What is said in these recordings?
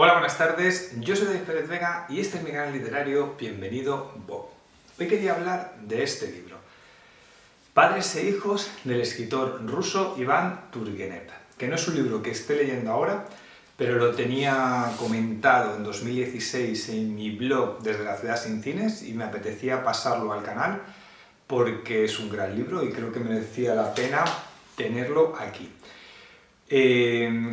Hola, buenas tardes, yo soy David Pérez Vega y este es mi canal literario Bienvenido Bob. Hoy quería hablar de este libro, Padres e hijos del escritor ruso Iván Turgenev, que no es un libro que esté leyendo ahora, pero lo tenía comentado en 2016 en mi blog Desde la ciudad sin cines y me apetecía pasarlo al canal porque es un gran libro y creo que merecía la pena tenerlo aquí.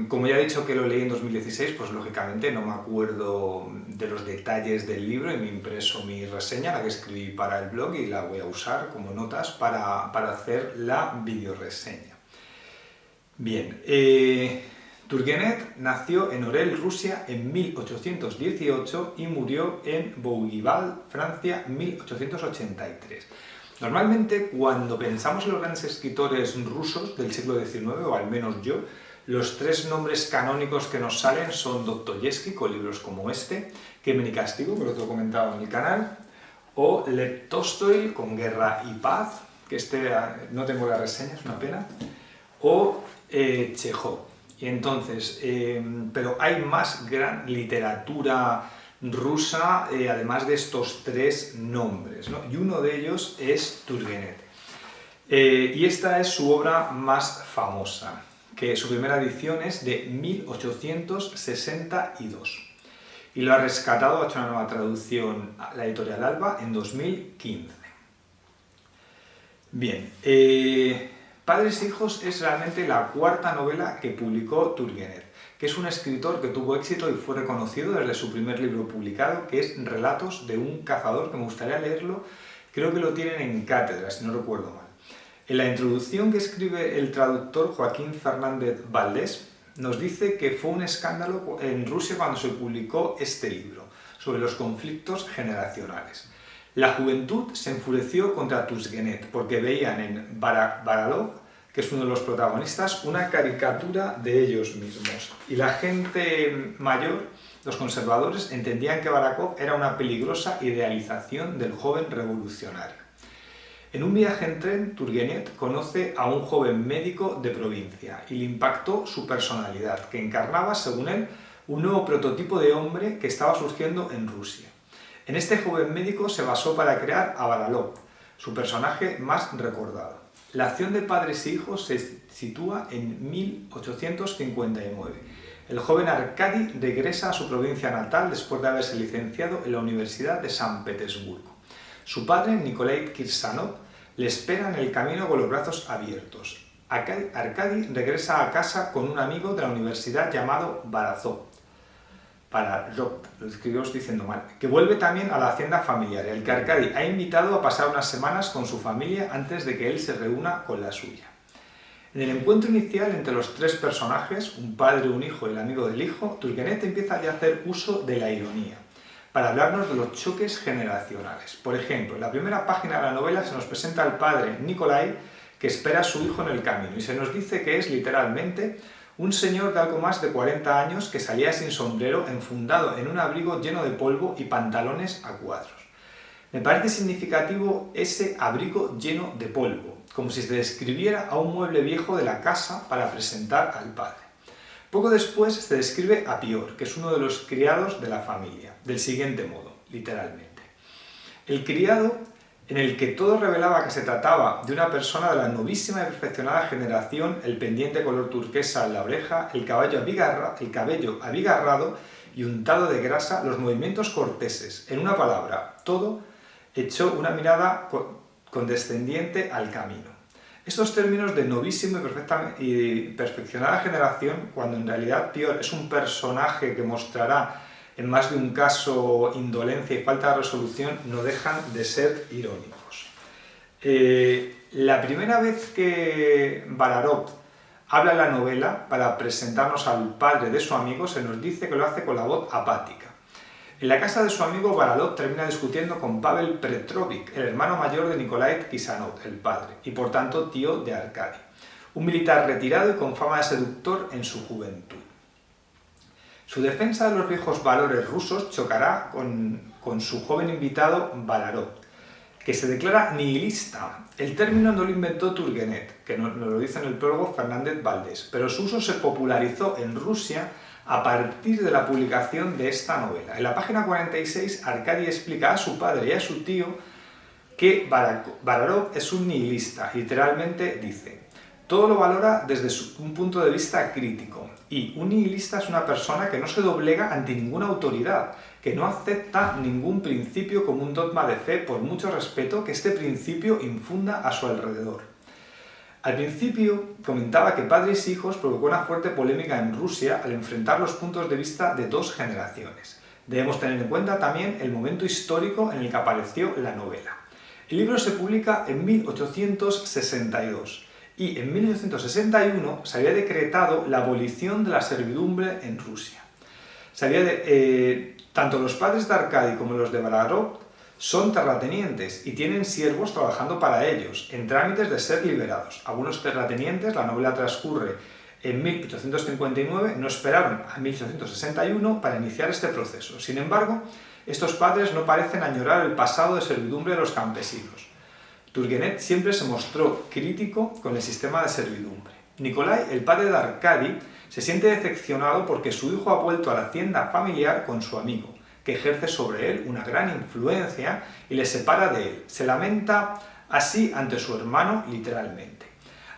Como ya he dicho que lo leí en 2016, pues lógicamente no me acuerdo de los detalles del libro y me he impreso mi reseña, la que escribí para el blog, y la voy a usar como notas para hacer la videoreseña. Bien, Turgenev nació en Orel, Rusia, en 1818 y murió en Bougival, Francia, en 1883. Normalmente, cuando pensamos en los grandes escritores rusos del siglo XIX, o al menos yo, los tres nombres canónicos que nos salen son Dostoyevsky, con libros como este, Crimen y Castigo, que lo he comentado en el canal, o Lev Tolstoy, con Guerra y Paz, que este no tengo la reseña, es una pena, o Chekhov. Y entonces, pero hay más gran literatura rusa, además de estos tres nombres, ¿no? Y uno de ellos es Turgenev. Y esta es su obra más famosa, que su primera edición es de 1862 y lo ha rescatado, ha hecho una nueva traducción a la editorial Alba en 2015. Bien, Padres e hijos es realmente la cuarta novela que publicó Turgenev, que es un escritor que tuvo éxito y fue reconocido desde su primer libro publicado, que es Relatos de un cazador, que me gustaría leerlo, creo que lo tienen en cátedra, si no recuerdo mal. En la introducción que escribe el traductor Joaquín Fernández Valdés, nos dice que fue un escándalo en Rusia cuando se publicó este libro, sobre los conflictos generacionales. La juventud se enfureció contra Turgenev porque veían en Baralov, que es uno de los protagonistas, una caricatura de ellos mismos. Y la gente mayor, los conservadores, entendían que Baralov era una peligrosa idealización del joven revolucionario. En un viaje en tren, Turgenev conoce a un joven médico de provincia y le impactó su personalidad, que encarnaba, según él, un nuevo prototipo de hombre que estaba surgiendo en Rusia. En este joven médico se basó para crear a Baralov, su personaje más recordado. La acción de Padres e hijos se sitúa en 1859. El joven Arkady regresa a su provincia natal después de haberse licenciado en la Universidad de San Petersburgo. Su padre, Nikolai Kirsanov, le espera en el camino con los brazos abiertos. Arkady regresa a casa con un amigo de la universidad llamado Baralov, lo escribimos diciendo mal, que vuelve también a la hacienda familiar, el que Arkady ha invitado a pasar unas semanas con su familia antes de que él se reúna con la suya. En el encuentro inicial entre los tres personajes, un padre, un hijo y el amigo del hijo, Turgenev empieza ya a hacer uso de la ironía para hablarnos de los choques generacionales. Por ejemplo, en la primera página de la novela se nos presenta al padre Nikolai, que espera a su hijo en el camino, y se nos dice que es literalmente un señor de algo más de 40 años que salía sin sombrero, enfundado en un abrigo lleno de polvo y pantalones a cuadros. Me parece significativo ese abrigo lleno de polvo, como si se describiera a un mueble viejo de la casa para presentar al padre. Poco después se describe a Pior, que es uno de los criados de la familia, del siguiente modo, literalmente. El criado, en el que todo revelaba que se trataba de una persona de la novísima y perfeccionada generación, el pendiente color turquesa en la oreja, el cabello abigarrado y untado de grasa, los movimientos corteses, en una palabra, todo echó una mirada condescendiente al camino. Estos términos de novísimo y perfeccionada generación, cuando en realidad Pior es un personaje que mostrará en más de un caso indolencia y falta de resolución, no dejan de ser irónicos. La primera vez que Baralov habla en la novela para presentarnos al padre de su amigo, se nos dice que lo hace con la voz apática. En la casa de su amigo, Baralov termina discutiendo con Pavel Petrovich, el hermano mayor de Nikolai Kirsanov, el padre, y por tanto tío de Arkady, un militar retirado y con fama de seductor en su juventud. Su defensa de los viejos valores rusos chocará con su joven invitado Baralov, que se declara nihilista. El término no lo inventó Turgenev, que nos lo dice en el prólogo Fernández Valdés, pero su uso se popularizó en Rusia a partir de la publicación de esta novela. En la página 46, Arkady explica a su padre y a su tío que Balarov es un nihilista. Literalmente dice: todo lo valora desde un punto de vista crítico, y un nihilista es una persona que no se doblega ante ninguna autoridad, que no acepta ningún principio como un dogma de fe por mucho respeto que este principio infunda a su alrededor. Al principio comentaba que Padres e Hijos provocó una fuerte polémica en Rusia al enfrentar los puntos de vista de dos generaciones. Debemos tener en cuenta también el momento histórico en el que apareció la novela. El libro se publica en 1862 y en 1961 se había decretado la abolición de la servidumbre en Rusia. Tanto los padres de Arkady como los de Balarov son terratenientes y tienen siervos trabajando para ellos, en trámites de ser liberados. Algunos terratenientes, la novela transcurre en 1859, no esperaron a 1861 para iniciar este proceso. Sin embargo, estos padres no parecen añorar el pasado de servidumbre de los campesinos. Turgenev siempre se mostró crítico con el sistema de servidumbre. Nikolai, el padre de Arkady, se siente decepcionado porque su hijo ha vuelto a la hacienda familiar con su amigo, que ejerce sobre él una gran influencia y le separa de él. Se lamenta así ante su hermano, literalmente.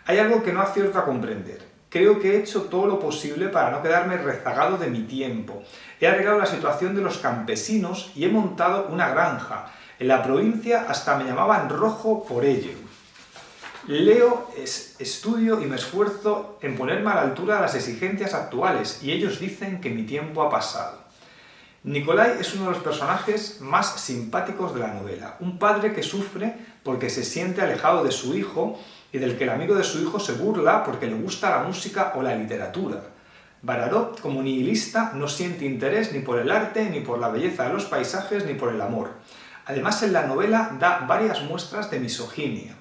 Hay algo que no acierto a comprender. Creo que he hecho todo lo posible para no quedarme rezagado de mi tiempo. He arreglado la situación de los campesinos y he montado una granja. En la provincia hasta me llamaban rojo por ello. Leo, estudio y me esfuerzo en ponerme a la altura de las exigencias actuales y ellos dicen que mi tiempo ha pasado. Nikolai es uno de los personajes más simpáticos de la novela, un padre que sufre porque se siente alejado de su hijo y del que el amigo de su hijo se burla porque le gusta la música o la literatura. Balarov, como nihilista, no siente interés ni por el arte, ni por la belleza de los paisajes, ni por el amor. Además, en la novela da varias muestras de misoginia.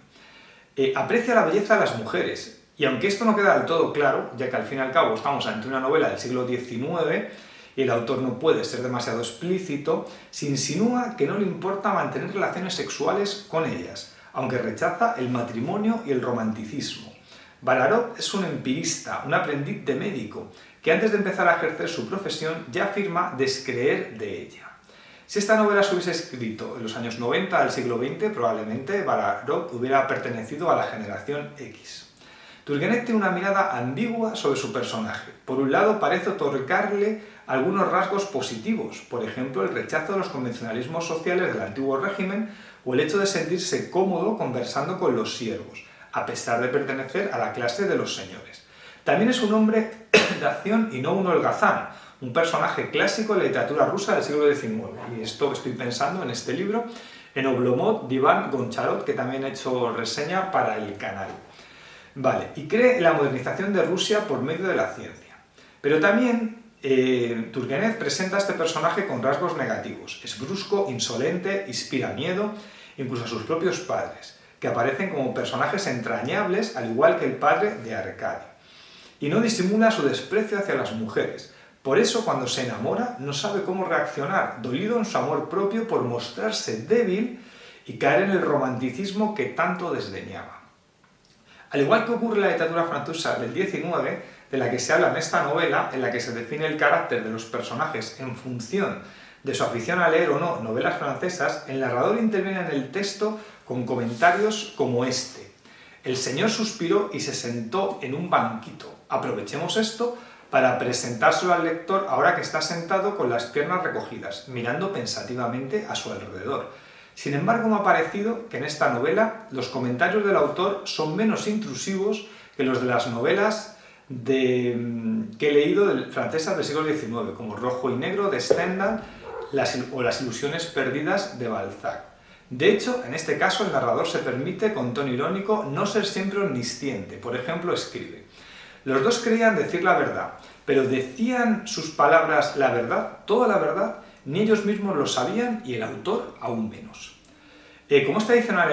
Aprecia la belleza de las mujeres, y aunque esto no queda del todo claro, ya que al fin y al cabo estamos ante una novela del siglo XIX, y el autor no puede ser demasiado explícito, se insinúa que no le importa mantener relaciones sexuales con ellas, aunque rechaza el matrimonio y el romanticismo. Balarov es un empirista, un aprendiz de médico, que antes de empezar a ejercer su profesión ya afirma descreer de ella. Si esta novela se hubiese escrito en los años 90 del siglo XX, probablemente Balarov hubiera pertenecido a la generación X. Turgenev tiene una mirada ambigua sobre su personaje. Por un lado, parece otorgarle algunos rasgos positivos, por ejemplo, el rechazo de los convencionalismos sociales del antiguo régimen o el hecho de sentirse cómodo conversando con los siervos, a pesar de pertenecer a la clase de los señores. También es un hombre de acción y no un holgazán, un personaje clásico de la literatura rusa del siglo XIX. Y esto estoy pensando en este libro, en Oblomov de Iván Goncharov, que también he hecho reseña para el canal. Vale, y cree en la modernización de Rusia por medio de la ciencia. Pero también Turgenev presenta a este personaje con rasgos negativos. Es brusco, insolente, inspira miedo, incluso a sus propios padres, que aparecen como personajes entrañables, al igual que el padre de Arkady. Y no disimula su desprecio hacia las mujeres. Por eso, cuando se enamora, no sabe cómo reaccionar, dolido en su amor propio por mostrarse débil y caer en el romanticismo que tanto desdeñaba. Al igual que ocurre en la literatura francesa del XIX, de la que se habla en esta novela, en la que se define el carácter de los personajes en función de su afición a leer o no novelas francesas, el narrador interviene en el texto con comentarios como este: el señor suspiró y se sentó en un banquito. Aprovechemos esto para presentárselo al lector ahora que está sentado con las piernas recogidas, mirando pensativamente a su alrededor. Sin embargo, me ha parecido que en esta novela los comentarios del autor son menos intrusivos que los de las novelas que he leído francesas del siglo XIX, como Rojo y Negro de Stendhal o Las ilusiones perdidas de Balzac. De hecho, en este caso el narrador se permite, con tono irónico, no ser siempre omnisciente. Por ejemplo, escribe: los dos creían decir la verdad, pero ¿decían sus palabras la verdad, toda la verdad? Ni ellos mismos lo sabían y el autor aún menos. Como es tradicional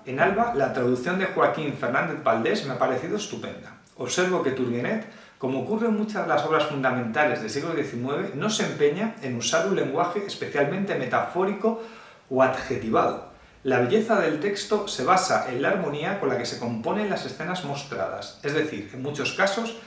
en Alba, la traducción de Joaquín Fernández Valdés me ha parecido estupenda. Observo que Turgenev, como ocurre en muchas de las obras fundamentales del siglo XIX, no se empeña en usar un lenguaje especialmente metafórico o adjetivado. La belleza del texto se basa en la armonía con la que se componen las escenas mostradas, es decir, en muchos casos,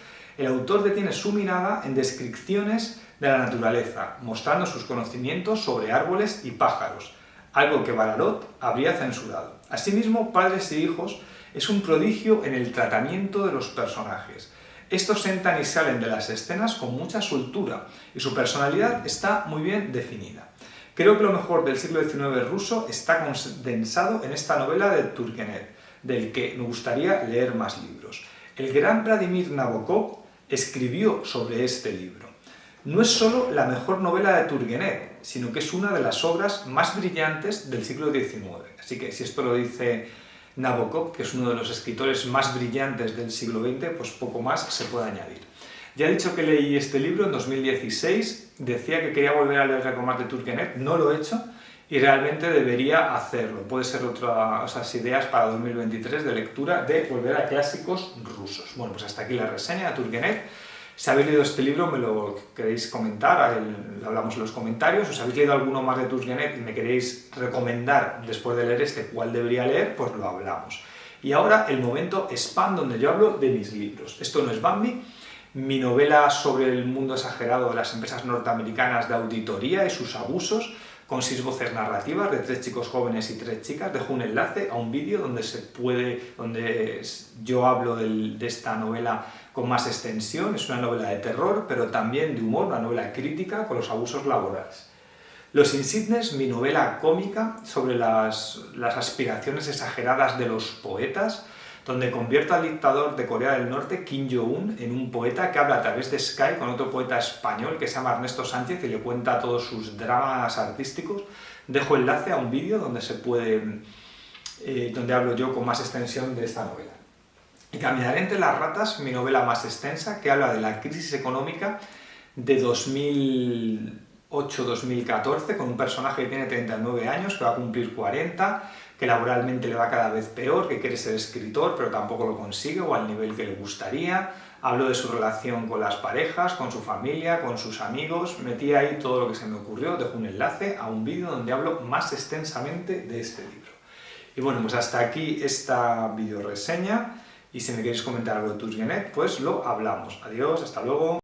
El autor detiene su mirada en descripciones de la naturaleza, mostrando sus conocimientos sobre árboles y pájaros, algo que Bararot habría censurado. Asimismo, Padres y hijos es un prodigio en el tratamiento de los personajes. Estos entran y salen de las escenas con mucha soltura y su personalidad está muy bien definida. Creo que lo mejor del siglo XIX ruso está condensado en esta novela de Turgenev, del que me gustaría leer más libros. El gran Vladimir Nabokov escribió sobre este libro. No es solo la mejor novela de Turgenev, sino que es una de las obras más brillantes del siglo XIX. Así que si esto lo dice Nabokov, que es uno de los escritores más brillantes del siglo XX, pues poco más se puede añadir. Ya he dicho que leí este libro en 2016, decía que quería volver a leer algo más de Turgenev, no lo he hecho y realmente debería hacerlo. Puede ser otras ideas para 2023 de lectura de volver a clásicos rusos. Bueno, pues hasta aquí la reseña de Turgenev. Si habéis leído este libro, me lo queréis comentar, lo hablamos en los comentarios. O si habéis leído alguno más de Turgenev y me queréis recomendar después de leer este cuál debería leer, pues lo hablamos. Y ahora el momento spam, donde yo hablo de mis libros. Esto no es Bambi, mi novela sobre el mundo exagerado de las empresas norteamericanas de auditoría y sus abusos, con 6 voces narrativas de 3 chicos jóvenes y 3 chicas. Dejo un enlace a un vídeo donde yo hablo de esta novela con más extensión. Es una novela de terror, pero también de humor, una novela crítica con los abusos laborales. Los Insignes, mi novela cómica sobre las aspiraciones exageradas de los poetas, donde convierto al dictador de Corea del Norte, Kim Jong-un, en un poeta que habla a través de Skype con otro poeta español que se llama Ernesto Sánchez y le cuenta todos sus dramas artísticos. Dejo enlace a un vídeo donde hablo yo con más extensión de esta novela. Y Caminaré entre las ratas, mi novela más extensa, que habla de la crisis económica de 2008-2014, con un personaje que tiene 39 años, que va a cumplir 40, que laboralmente le va cada vez peor, que quiere ser escritor, pero tampoco lo consigue o al nivel que le gustaría. Hablo de su relación con las parejas, con su familia, con sus amigos. Metí ahí todo lo que se me ocurrió. Dejo un enlace a un vídeo donde hablo más extensamente de este libro. Y bueno, pues hasta aquí esta video reseña. Y si me queréis comentar algo de Turgenev, pues lo hablamos. Adiós, hasta luego.